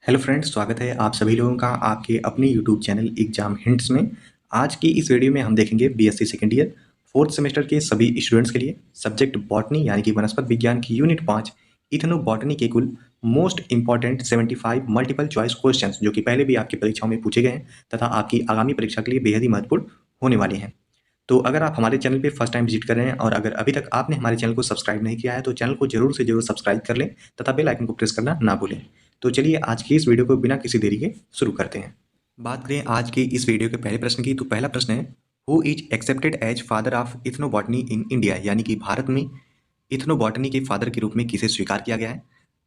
Hello friends, स्वागत है आप सभी लोगों का आपके अपने यूट्यूब चैनल एग्जाम हिंट्स में। आज की इस वीडियो में हम देखेंगे BSc second year fourth semester के सभी स्टूडेंट्स के लिए सब्जेक्ट बॉटनी यानी कि वनस्पति विज्ञान की यूनिट 5 इथनो बॉटनी के कुल most important 75 multiple choice questions जो कि पहले भी आपकी परीक्षाओं में पूछे गए हैं तथा आपकी आगामी परीक्षा के लिए बेहद ही महत्वपूर्ण होने वाले हैं। तो अगर आप हमारे चैनल पे फर्स्ट टाइम विजिट कर रहे हैं और अगर अभी तक आपने हमारे चैनल को सब्सक्राइब नहीं किया है तो चैनल को जरूर से जरूर सब्सक्राइब कर लें तथा बेल आइकन को प्रेस करना ना भूलें। तो चलिए आज की इस वीडियो को बिना किसी देरी के शुरू करते हैं। बात करें आज के इस वीडियो के पहले प्रश्न की, तो पहला प्रश्न है who is accepted as father of ethnobotany in India, यानी कि भारत में इथनोबॉटनी के फादर के रूप में किसे स्वीकार किया गया है।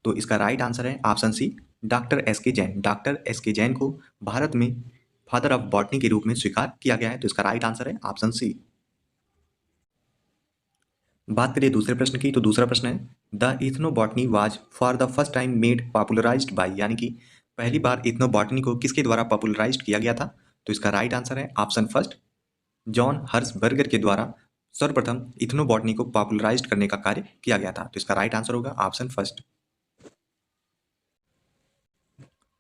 तो इसका राइट आंसर है ऑप्शन सी, डॉक्टर एस के जैन। डॉक्टर एस के जैन को भारत में फादर ऑफ बॉटनी के रूप में स्वीकार किया गया है। तो इसका राइट आंसर है ऑप्शन सी। बात करिए दूसरे प्रश्न की, तो दूसरा प्रश्न है the ethnobotany was for the first time made popularized by, यानी कि पहली बार इथनोबॉटनी को किसके द्वारा पॉपुलराइज्ड किया गया था। तो इसका राइट आंसर है ऑप्शन फर्स्ट, जॉन हर्सबर्गर के द्वारा सर्वप्रथम इथनोबॉटनी को पॉपुलराइज्ड करने का कार्य किया गया था। तो इसका राइट आंसर होगा ऑप्शन फर्स्ट।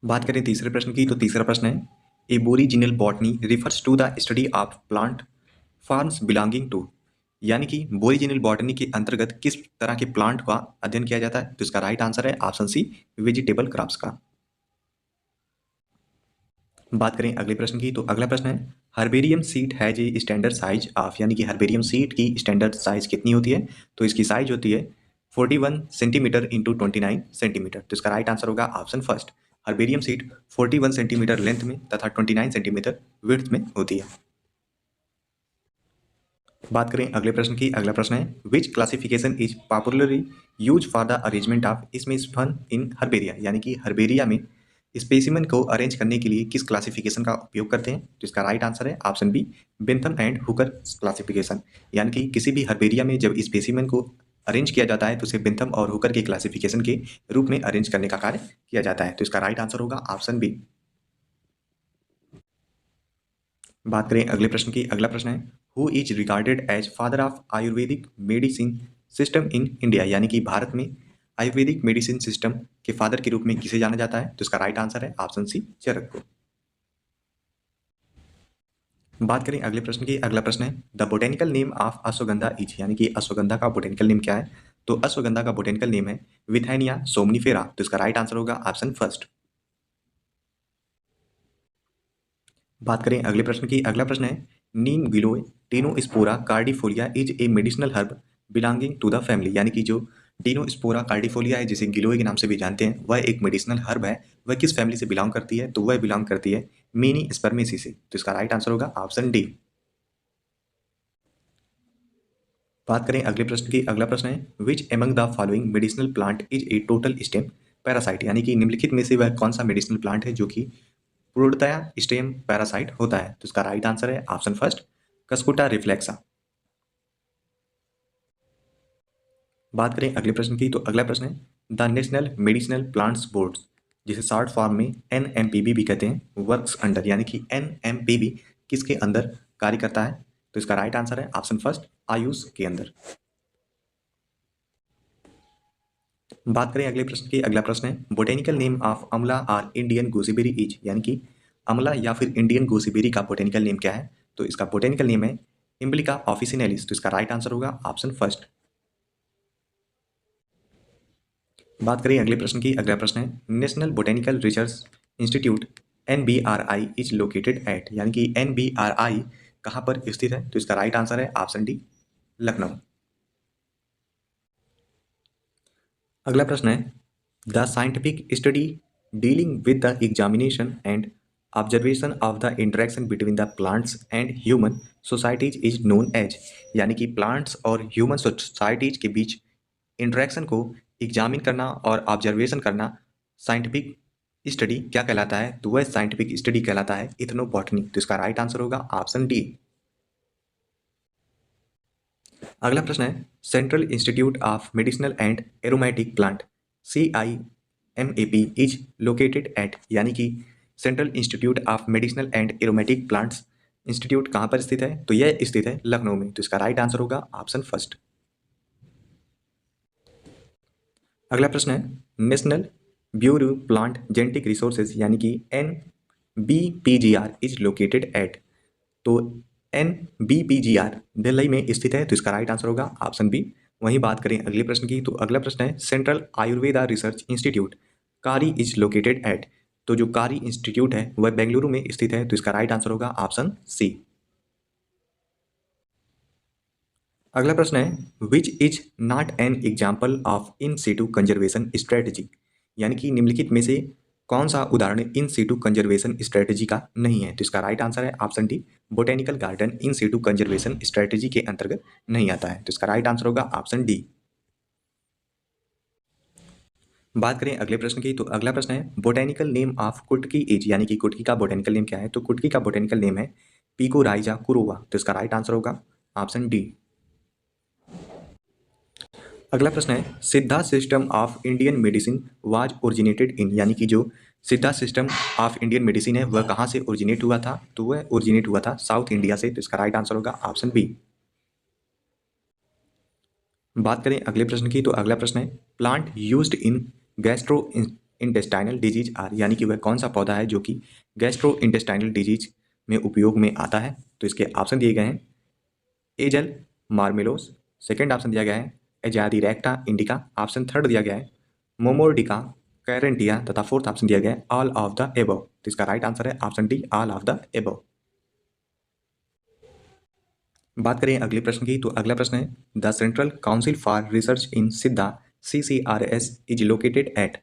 बात करें तीसरे प्रश्न की, तो तीसरा प्रश्न है aboriginal botany refers to the study of plant forms belonging to, यानी कि बोरिजिनल बॉटनी के अंतर्गत किस तरह के प्लांट का अध्ययन किया जाता है। तो इसका राइट आंसर है ऑप्शन सी, वेजिटेबल क्रॉप्स का। बात करें अगले प्रश्न की, तो अगला प्रश्न है herbarium seat has a standard size of, यानी कि हर्बेरियम सीट की स्टैंडर्ड साइज कितनी होती है। तो इसकी साइज होती है 41 सेंटीमीटर इंटू 29 सेंटीमीटर। तो इसका राइट आंसर होगा option first, herbarium seat 41 centimetre length में तथा 29 सेंटीमीटर विड्थ में होती है। बात करें अगले प्रश्न की, अगला प्रश्न है which classification is popularly use for the arrangement of specimen in herbaria, यानी कि हर्बेरिया में स्पेसिमेन को अरेंज करने के लिए किस क्लासिफिकेशन का उपयोग करते हैं। तो इसका राइट आंसर है option B, Bentham and Hooker classification, यानी कि किसी भी हर्बेरिया में जब स्पेसिमेन को अरेंज किया जाता है तो उसे बेंथम और हुकर के क्लासिफिकेशन के रूप में अरेंज करने का कार्य किया जाता है। तो इसका राइट आंसर होगा ऑप्शन बी। बात करें अगले प्रश्न की, अगला प्रश्न है who is regarded as father of Ayurvedic medicine system in India, यानी कि भारत में आयुर्वेदिक मेडिसिन सिस्टम के फादर के रूप में किसे जाना जाता है। तो इसका राइट आंसर है ऑप्शन सी, चरक को। बात करें अगले प्रश्न की, अगला प्रश्न है the botanical name of ashwagandha is, यानी कि अश्वगंधा का बोटेनिकल नेम क्या है। तो अश्वगंधा का बोटेनिकल नेम है विथैनिया सोमनिफेरा। तो इसका राइट आंसर होगा ऑप्शन फर्स्ट। बात करें अगले प्रश्न की, अगला प्रश्न है neem giloy tinospora cordifolia is a medicinal herb belonging to the family, यानी कि जो टीनोस्पोरा कार्डिफोलिया है जिसे गिलोय के नाम से भी जानते हैं वह एक मेडिसिनल हर्ब है। वह किस फैमिली से बिलोंग करती है। तो वह बिलोंग करती है मिनी स्पर्मेसी से। तो इसका राइट आंसर होगा ऑप्शन डी। बात करें अगले प्रश्न की, अगला प्रश्न है which among the following medicinal plant is a total stem parasite, यानी कि निम्नलिखित में से वह कौन सा मेडिसिनल प्लांट है जो कि पूर्णतया स्टेम पैरासाइट होता है। तो इसका राइट आंसर है ऑप्शन फर्स्ट, कस्कुटा रिफ्लेक्सा। बात करें अगले प्रश्न की, तो अगला प्रश्न है the national medicinal plants board, जिसे शॉर्ट फॉर्म में एनएमपीबी भी कहते हैं, वर्क्स अंडर, यानी कि एनएमपीबी किसके अंदर कार्य करता है। तो इसका राइट आंसर है ऑप्शन फर्स्ट, आयुष के अंदर। बात करें अगले प्रश्न की, अगला प्रश्न है बोटेनिकल नेम ऑफ अमला और इंडियन गोसीबेरी इज, यानी कि अमला या फिर इंडियन गोसीबेरी का बोटेनिकल नेम क्या है। तो इसका बोटेनिकल नेम है इम्बलिका ऑफिसिनेलिस। तो इसका राइट आंसर होगा ऑप्शन फर्स्ट। बात करें अगले प्रश्न की, अगला प्रश्न है national botanical research institute NBRI is located at, यानी कि NBRI कहाँ पर स्थित है। तो इसका राइट आंसर है ऑप्शन डी, लखनऊ। अगला प्रश्न है the scientific study dealing with the examination and observation of the interaction between the plants and human societies is known as, यानी कि प्लांट्स और ह्यूमन सोसाइटीज के बीच इंटरेक्शन को एग्जामिन करना और ऑब्जर्वेशन करना साइंटिफिक स्टडी क्या कहलाता है। तो वह साइंटिफिक स्टडी कहलाता है इथनोबॉटनी। तो इसका राइट आंसर होगा ऑप्शन डी। अगला प्रश्न है central institute of medicinal and aromatic plant CIMAP is located at, यानी कि central institute of medicinal and aromatic plants institute कहाँ पर स्थित है। तो यह स्थित है लखनऊ में। तो इसका राइट आंसर होगा ऑप्शन फर्स्ट। अगला प्रश्न है national bureau plant genetic resources यानी कि NBPGR इज लोकेटेड एट। तो NBPGR दिल्ली में स्थित है, तो इसका राइट आंसर होगा ऑप्शन बी। वहीं बात करें अगले प्रश्न की, तो अगला प्रश्न है सेंट्रल आयुर्वेदा रिसर्च इंस्टीट्यूट कारी इज लोकेटेड एट। तो जो कारी इंस्टीट्यूट है वह बेंगलुरु में स्थित है, तो इसका राइट आंसर होगा ऑप्शन सी। अगला प्रश्न है which is not an example of in situ conservation strategy, यानी कि निम्नलिखित में से कौन सा उदाहरण इन सीटू कंजर्वेशन स्ट्रेटजी का नहीं है, तो इसका राइट आंसर है option D. Botanical garden in situ conservation strategy के अंतर्गत नहीं आता है, तो इसका राइट आंसर होगा ऑप्शन डी। बात करें अगले प्रश्न की, तो अगला प्रश्न है botanical name of kutki is, यानी कि कुटकी का बोटेनिकल नेम क्या है, तो कुटकी का बोटेनिकल नेम है पिकोराइजा कुरोवा, तो इसका राइट आंसर होगा ऑप्शन डी। अगला प्रश्न है सिद्धा system of Indian medicine was originated in, यानी कि जो सिद्धा सिस्टम ऑफ इंडियन मेडिसिन है वह कहाँ से ओरिजिनेट हुआ था, तो वह ओरिजिनेट हुआ था साउथ इंडिया से, तो इसका राइट आंसर होगा ऑप्शन बी। बात करें अगले प्रश्न की, तो अगला प्रश्न है plant used in gastro intestinal disease are, यानी कि वह कौन सा पौधा है जो कि गैस्ट्रो इंटेस्टाइनल डिजीज में उपयोग में आता है, तो इसके ऑप्शन दिए गए हैं एजल मार्मेलोस, सेकेंड ऑप्शन दिया गया है एजादिरेक्टा इंडिका, ऑप्शन थर्ड दिया गया है मोमोर्डिका कैरेंटिया तथा फोर्थ ऑप्शन दिया गया है ऑल ऑफ द एबव, तो इसका राइट आंसर है option D all of the above. बात करें अगले प्रश्न की, तो अगला प्रश्न है the central council for research इन सिद्धा CCRS इज लोकेटेड एट।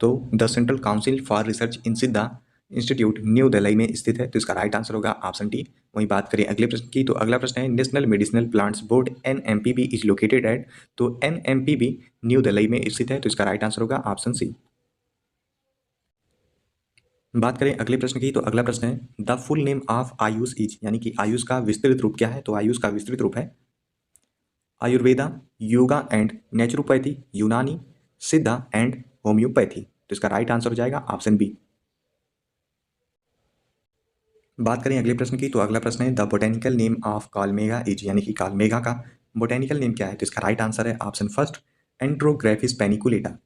तो the central council for research इन सिद्धा इंस्टीट्यूट न्यू दिल्ली में स्थित है, तो इसका राइट आंसर होगा ऑप्शन डी। वहीं बात करें अगले प्रश्न की, तो अगला प्रश्न है national medicinal plants board NMPB is located at. तो NMPB न्यू दिल्ली में स्थित है, तो इसका राइट आंसर होगा ऑप्शन सी। बात करें अगले प्रश्न की, तो अगला प्रश्न है the full name of Ayush is, यानी कि आयुष का विस्तृत रूप क्या है, तो आयुष का विस्तृत रूप है आयुर्वेदा, योगा एंड नेचुरोपैथी, यूनानी, सिद्धा एंड होम्योपैथी, तो इसका राइट आंसर हो जाएगा ऑप्शन बी। बात करें अगले प्रश्न की, तो अगला प्रश्न है the botanical name of Kalmegh is, यानी कि कालमेघा का बोटेनिकल नेम क्या है, तो इसका राइट आंसर है option first andrographis paniculata.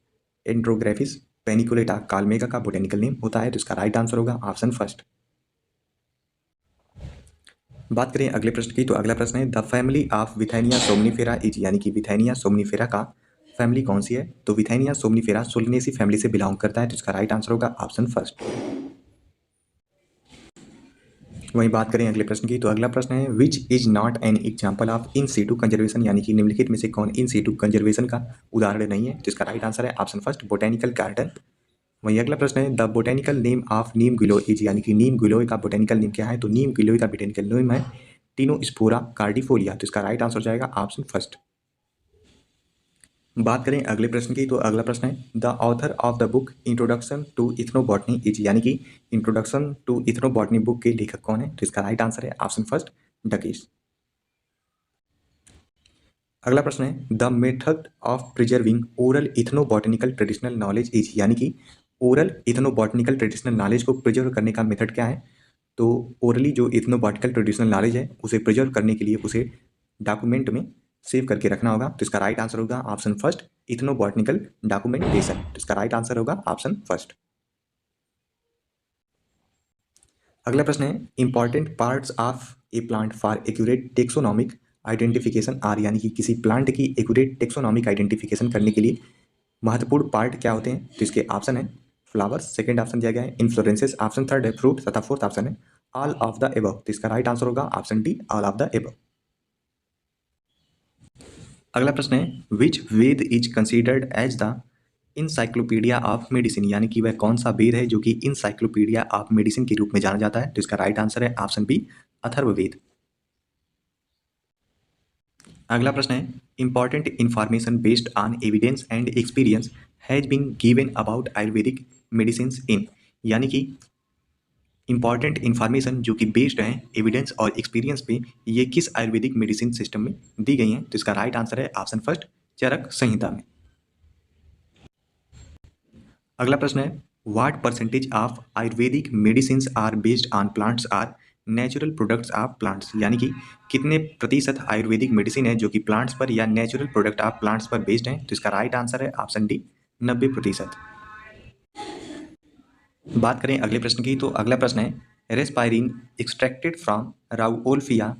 Andrographis paniculata Kalmegh का बोटेनिकल नेम होता है, तो इसका राइट आंसर होगा ऑप्शन फर्स्ट। बात करें अगले प्रश्न की, तो अगला प्रश्न है the family of withania somnifera is, यानी कि विथेनिया सोमनीफेरा का फैमिली कौन सी है, तो विथेनिया सोमनीफेरा सोलनेसी फैमिली से बिलोंग करता है, तो इसका राइट आंसर होगा ऑप्शन फर्स्ट। वहीं बात करें अगले प्रश्न की, तो अगला प्रश्न है which is not an example of in situ conservation, यानी कि निम्नलिखित में से कौन इन सीटू कंजर्वेशन का उदाहरण नहीं है, तो इसका राइट आंसर है ऑप्शन फर्स्ट बोटेनिकल गार्डन। वहीं अगला प्रश्न है the botanical name of Neem giloy is, यानी कि नीम गिलोय का बोटेनिकल नेम क्या है, तो नीम गिलोय का बोटेनिकल नेम है टिनोस्पोरा कार्डिफोलिया, तो इसका राइट आंसर हो जाएगा ऑप्शन फर्स्ट। बात करें अगले प्रश्न की, तो अगला प्रश्न है the author of the book introduction to ethnobotany is, यानी कि इंट्रोडक्शन टू इथनोबॉटनी बुक के लेखक कौन है, तो इसका राइट आंसर है ऑप्शन फर्स्ट डकिस। अगला प्रश्न है the method of preserving oral ethnobotanical traditional knowledge is, यानी कि ओरल इथनोबॉटनिकल ट्रेडिशनल नॉलेज को प्रिजर्व करने का मेथड क्या है, तो ओरली जो इथनोबॉटनिकल ट्रेडिशनल नॉलेज है उसे प्रिजर्व करने के लिए उसे डॉक्यूमेंट में सेव करके रखना होगा, तो इसका राइट आंसर होगा ऑप्शन फर्स्ट इथनोबॉटनिकल डॉक्यूमेंटेशन, तो इसका राइट आंसर होगा ऑप्शन फर्स्ट। अगला प्रश्न है important parts of a plant for accurate taxonomic identification are, यानी कि किसी प्लांट की एक्यूरेट टेक्सोनॉमिक आइडेंटिफिकेशन करने के लिए महत्वपूर्ण पार्ट क्या होते हैं, तो इसके ऑप्शन है फ्लावर्स, सेकंड ऑप्शन दिया गया है इन्फ्लोरेंसेस, ऑप्शन थर्ड है फ्रूट तथा फोर्थ ऑप्शन है ऑल ऑफ द एबव, तो इसका राइट आंसर होगा option D all of the above. अगला प्रश्न है which Veda is considered as the encyclopedia of medicine, यानी कि वह कौन सा वेद है जो कि इंसाइक्लोपीडिया ऑफ मेडिसिन के रूप में जाना जाता है, तो इसका राइट आंसर है ऑप्शन बी अथर्ववेद। अगला प्रश्न है important information based on evidence and experience has been given about Ayurvedic medicine in, यानी कि इंपॉर्टेंट इन्फॉर्मेशन जो कि बेस्ड है एविडेंस और एक्सपीरियंस पे ये किस आयुर्वेदिक मेडिसिन सिस्टम में दी गई हैं, तो इसका राइट आंसर है ऑप्शन फर्स्ट चरक संहिता में। अगला प्रश्न है what percentage of Ayurvedic medicine are based on plants or natural products of plants, यानी कि कितने प्रतिशत आयुर्वेदिक मेडिसिन है जो कि प्लांट्स पर या नेचुरल प्रोडक्ट ऑफ प्लांट्स पर बेस्ड हैं, तो इसका राइट आंसर है ऑप्शन डी 90%। बात करें अगले प्रश्न की, तो अगला प्रश्न है reserpine extracted from rauwolfia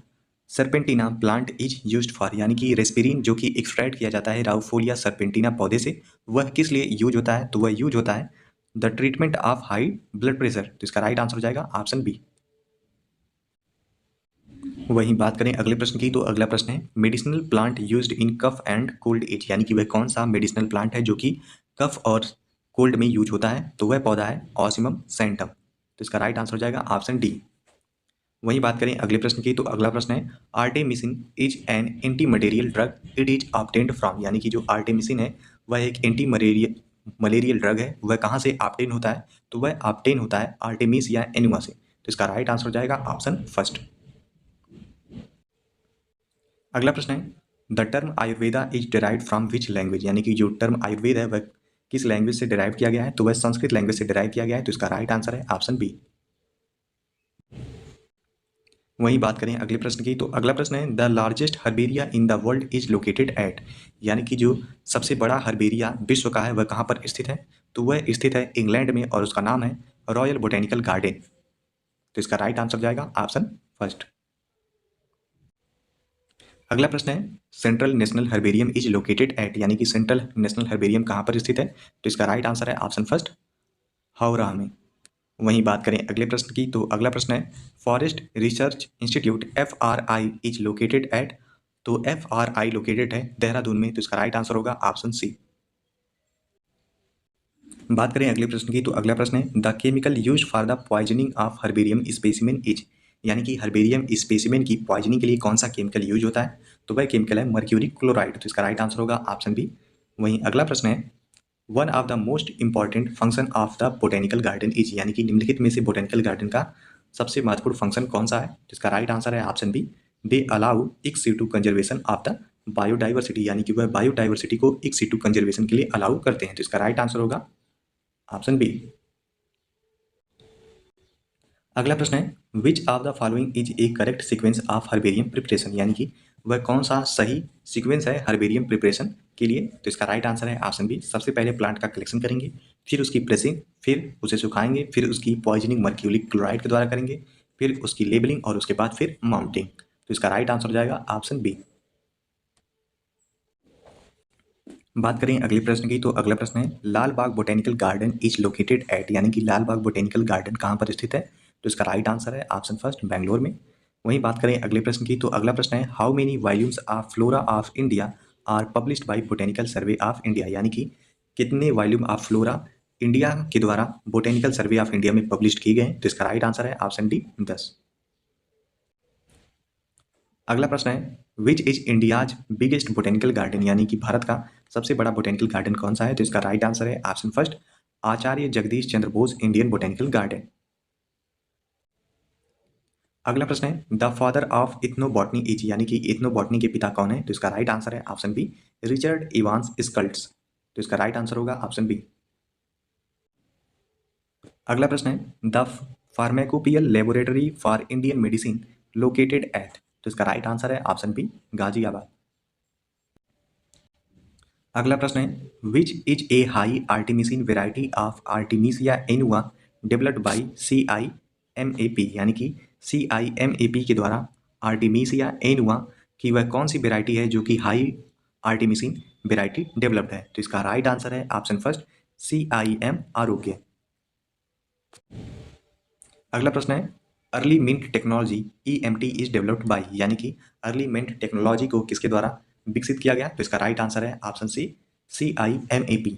serpentina plant is used for, यानी कि रेस्पिरिन जो कि एक्सट्रैक्ट किया जाता है राउफोलिया सरपेंटिना पौधे से, वह किस लिए यूज होता है? तो वह यूज होता है the treatment of high blood pressure. तो इसका राइट आंसर हो जाएगा ऑप्शन बी। वहीं बात करें अगले प्रश्न की, तो अगला प्रश्न है medicinal plant used in cough and cold as, यानी कि वह कौन सा मेडिसिनल प्लांट है जो कि कफ और कोल्ड में यूज होता है? तो वह पौधा है ऑसिमम सैंटम। तो इसका राइट आंसर हो जाएगा ऑप्शन डी। वहीं बात करें अगले प्रश्न की, तो अगला प्रश्न है artemisinin is an anti malarial drug it is obtained from, यानी कि जो आर्टेमिसिन है वह एक एंटी मलेरियल ड्रग है, वह कहाँ से ऑब्टेन होता है? तो वह ऑब्टेन होता है आर्टेमिस या एनुआ से। तो इसका राइट आंसर हो जाएगा ऑप्शन फर्स्ट। अगला प्रश्न है the term Ayurveda is derived from which language, यानी कि जो टर्म आयुर्वेद है वह किस लैंग्वेज से डिराइव किया गया है? तो वह संस्कृत लैंग्वेज से डिराइव किया गया है। तो इसका राइट आंसर है ऑप्शन बी। वहीं बात करें अगले प्रश्न की, तो अगला प्रश्न है the largest herbaria in the world is located at, यानी कि जो सबसे बड़ा हर्बेरिया विश्व का है वह कहाँ पर स्थित है? तो वह स्थित है इंग्लैंड में और उसका नाम है रॉयल बोटेनिकल गार्डन। तो इसका राइट आंसर जाएगा ऑप्शन फर्स्ट। अगला प्रश्न है central national herbarium is located at, यानी कि सेंट्रल नेशनल हर्बेरियम कहाँ पर स्थित है? तो इसका राइट आंसर है ऑप्शन फर्स्ट हावड़ा में। वहीं बात करें अगले प्रश्न की, तो अगला प्रश्न है forest research institute FRI is located at, तो FRI लोकेटेड है देहरादून में। तो इसका राइट आंसर होगा ऑप्शन सी। बात करें अगले प्रश्न की, तो अगला प्रश्न है the chemical use for the poisoning of herbarium specimen is, यानी कि हर्बेरियम स्पेसिमेन की पॉइजनिंग के लिए कौन सा केमिकल यूज होता है? तो वह केमिकल है मर्क्यूरी क्लोराइड। तो इसका राइट आंसर होगा ऑप्शन बी। वहीं अगला प्रश्न है one of the most important function of the botanical garden is, यानी कि निम्नलिखित में से बोटेनिकल गार्डन का सबसे महत्वपूर्ण फंक्शन कौन सा है? तो इसका राइट आंसर है option B they allow in situ conservation of the biodiversity, यानी कि वह बायोडाइवर्सिटी को इन सिटू कंजर्वेशन के लिए अलाउ करते हैं। तो इसका राइट आंसर होगा ऑप्शन बी। अगला प्रश्न है which of the following is A correct sequence of herbarium preparation, यानी कि वह कौन सा सही सीक्वेंस है हर्बेरियम प्रिपरेशन के लिए? तो इसका राइट आंसर है ऑप्शन बी। सबसे पहले प्लांट का कलेक्शन करेंगे, फिर उसकी प्रेसिंग, फिर उसे सुखाएंगे, फिर उसकी पॉइजनिंग मर्क्यूरी क्लोराइड के द्वारा करेंगे, फिर उसकी लेबलिंग और उसके बाद फिर माउंटिंग। तो इसका राइट आंसर हो जाएगा ऑप्शन बी। बात करें अगले प्रश्न की, तो अगला प्रश्न है Lal Bagh botanical garden is located at, यानी कि लाल बाग बोटेनिकल गार्डन कहाँ पर स्थित है? तो इसका राइट आंसर है ऑप्शन फर्स्ट बेंगलोर में। वहीं बात करें अगले प्रश्न की, तो अगला प्रश्न है how many volumes of flora of India are published by botanical survey of India, यानी कि कितने वॉल्यूम ऑफ फ्लोरा इंडिया के द्वारा बोटेनिकल सर्वे ऑफ इंडिया में पब्लिश किए गए हैं? तो इसका राइट आंसर है ऑप्शन डी 10। अगला प्रश्न है which is India's biggest botanical garden, यानी कि भारत का सबसे बड़ा बोटेनिकल गार्डन कौन सा है? तो इसका राइट आंसर है option first Acharya Jagadish Chandra Bose Indian botanical garden. अगला प्रश्न है the father of ethnobotany is, यानी कि इथनोबॉटनी के पिता कौन है? तो इसका राइट आंसर है option B Richard Evans Schultes. तो इसका राइट आंसर होगा ऑप्शन बी। अगला प्रश्न है the pharmacopoeial laboratory for Indian medicine located at, तो इसका राइट आंसर है ऑप्शन बी गाजियाबाद। अगला प्रश्न है which is a high artemisinin variety of artemisia annua developed by CIMAP, यानी कि CIMAP के द्वारा आर्टिमिसिया एनुआ की वह कौन सी वेराइटी है जो कि हाई आर्टिमिसिन वेराइटी डेवलप्ड है? तो इसका राइट आंसर है ऑप्शन फर्स्ट CIM आरोग्य। अगला प्रश्न है early mint technology EMT is developed by, यानी कि अर्ली मिंट टेक्नोलॉजी को किसके द्वारा विकसित किया गया? तो इसका राइट आंसर है ऑप्शन सी CIMAP।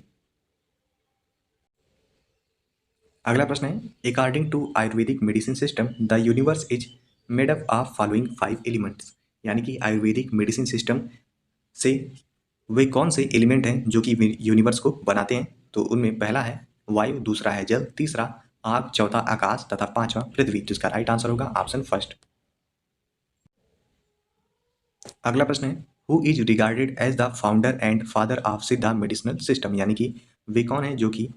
अगला प्रश्न है according to Ayurvedic medicine system the universe is made up of following 5 elements, यानी कि आयुर्वेदिक मेडिसिन सिस्टम से वे कौन से एलिमेंट हैं जो कि यूनिवर्स को बनाते हैं? तो उनमें पहला है वायु, दूसरा है जल, तीसरा आग, चौथा आकाश तथा पांचवा पृथ्वी। तो इसका राइट आंसर होगा ऑप्शन फर्स्ट। अगला प्रश्न है who is regarded as the founder and father of Siddha medicinal system, यानी कि वे कौन है जो कि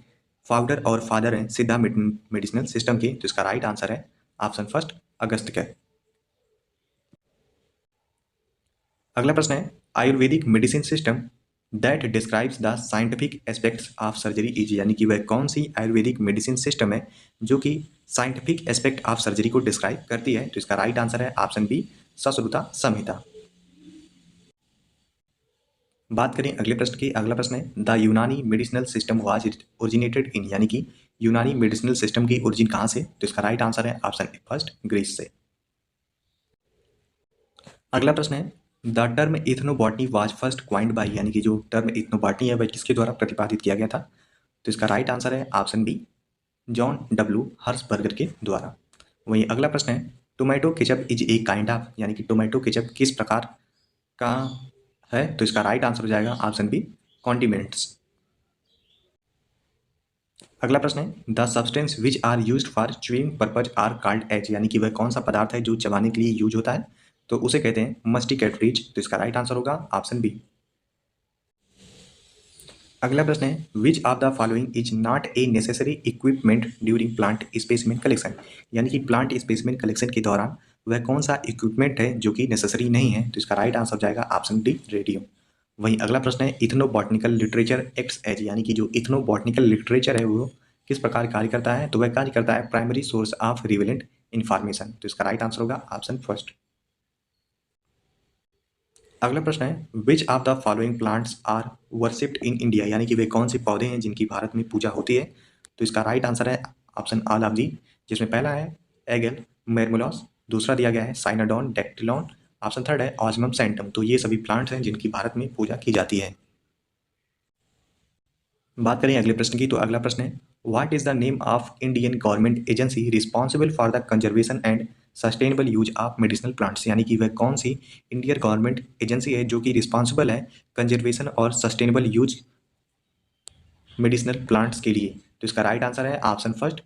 फाउंडर और फादर हैं सिद्धा मेडिसिनल सिस्टम के? तो इसका राइट आंसर है ऑप्शन फर्स्ट अगस्त्य। अगला प्रश्न है Ayurvedic medicine system that describes the scientific aspects of surgery is, यानी कि वह कौन सी आयुर्वेदिक मेडिसिन सिस्टम है जो कि साइंटिफिक एस्पेक्ट ऑफ सर्जरी को डिस्क्राइब करती है। तो इसका राइट आंसर है ऑप्शन बी, सश्रुता संहिता। बात करें अगले प्रश्न की। अगला प्रश्न है द यूनानी medicinal system was originated in, यानी कि यूनानी मेडिसिनल सिस्टम की ओरिजिन कहाँ से। तो इसका राइट आंसर है ऑप्शन ए फर्स्ट, ग्रीस से। अगला प्रश्न है the term ethnobotany was first coined by, यानी कि जो टर्म इथनोबॉटनी है वह किसके द्वारा प्रतिपादित किया गया था। तो इसका राइट आंसर है ऑप्शन बी, जॉन डब्ल्यू हर्सबर्गर के द्वारा। वहीं अगला प्रश्न है tomato ketchup is a kind of, यानी कि टोमेटो केचप किस प्रकार का है। तो इसका राइट आंसर हो जाएगा ऑप्शन बी, कॉन्डिमेंट्स। अगला प्रश्न है the substance which are used for chewing purpose are called as, यानी कि वह कौन सा पदार्थ है जो चबाने के लिए यूज होता है। तो उसे कहते हैं मस्टिकेटरीज। तो इसका राइट आंसर होगा ऑप्शन बी। अगला प्रश्न है which of the following is not a necessary equipment during plant specimen collection, यानी कि प्लांट स्पेसिमेन कलेक्शन के दौरान वह कौन सा इक्विपमेंट है जो कि नेसेसरी नहीं है। तो इसका राइट आंसर जाएगा ऑप्शन डी, रेडियो। वहीं अगला प्रश्न है इथनोबॉटनिकल लिटरेचर एक्ट्स एज, यानी कि जो इथनोबॉटनिकल लिटरेचर है वो किस प्रकार कार्य करता है। तो वह कार्य करता है primary source of relevant information. तो इसका राइट आंसर होगा ऑप्शन फर्स्ट। अगला प्रश्न है which of the following plants are worshipped in India, यानी कि वे कौन से पौधे हैं जिनकी भारत में पूजा होती है। तो इसका राइट आंसर है ऑप्शन ऑल ऑफ दी, जिसमें पहला है एगल मेरमुलॉस, दूसरा दिया गया है साइनाडॉन डेक्टिलॉन, ऑप्शन थर्ड है ऑस्मम सैंटम। तो ये सभी प्लांट्स हैं जिनकी भारत में पूजा की जाती है। बात करें अगले प्रश्न की। तो अगला प्रश्न है what is the name of Indian government agency responsible for the conservation and sustainable use of medicinal plants, यानी कि वह कौन सी इंडियन गवर्नमेंट एजेंसी है जो कि रिस्पॉन्सिबल है कंजर्वेशन और सस्टेनेबल यूज मेडिसिनल प्लांट्स के लिए। तो इसका राइट आंसर है option first,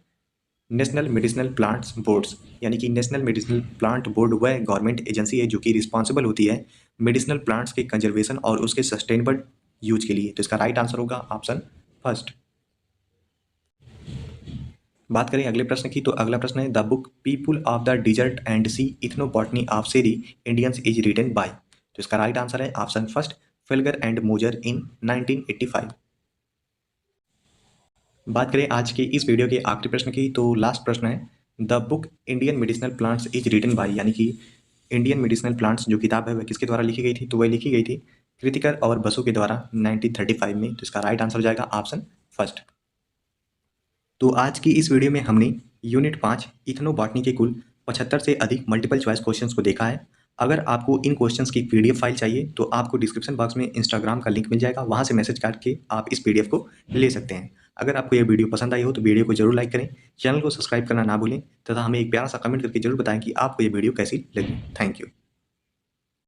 national medicinal plants boards, यानी कि नेशनल मेडिसिनल प्लांट बोर्ड वह गवर्नमेंट एजेंसी है जो कि रिस्पॉन्सिबल होती है मेडिसिनल प्लांट्स के कंजर्वेशन और उसके सस्टेनेबल यूज के लिए। तो इसका राइट आंसर होगा ऑप्शन फर्स्ट। बात करें अगले प्रश्न की। तो अगला प्रश्न है the book people of the desert and sea ethnobotany of Seri Indians is written by. तो इसका राइट आंसर है option first, Felger and Moser in 1985। बात करें आज के इस वीडियो के आखिरी प्रश्न की। तो लास्ट प्रश्न है the book Indian medicinal plants is written by, यानी कि इंडियन मेडिसिनल प्लांट्स जो किताब है वह किसके द्वारा लिखी गई थी। तो वह लिखी गई थी कृतिकर और बसु के द्वारा 1935 में। तो इसका राइट आंसर हो जाएगा ऑप्शन फर्स्ट। तो आज की इस वीडियो में हमने यूनिट 5 इथनोबॉटनी के कुल 75 से अधिक मल्टीपल चॉइस क्वेश्चंस को देखा है। अगर आपको इन क्वेश्चंस की पीडीएफ फाइल चाहिए तो आपको डिस्क्रिप्शन बॉक्स में इंस्टाग्राम का लिंक मिल जाएगा, वहाँ से मैसेज करके आप इस पीडीएफ को ले सकते हैं। अगर आपको यह वीडियो पसंद आई हो तो वीडियो को जरूर लाइक करें, चैनल को सब्सक्राइब करना ना भूलें तथा हमें एक प्यारा सा कमेंट करके जरूर बताएं कि आपको ये वीडियो कैसी लगी। Thank you.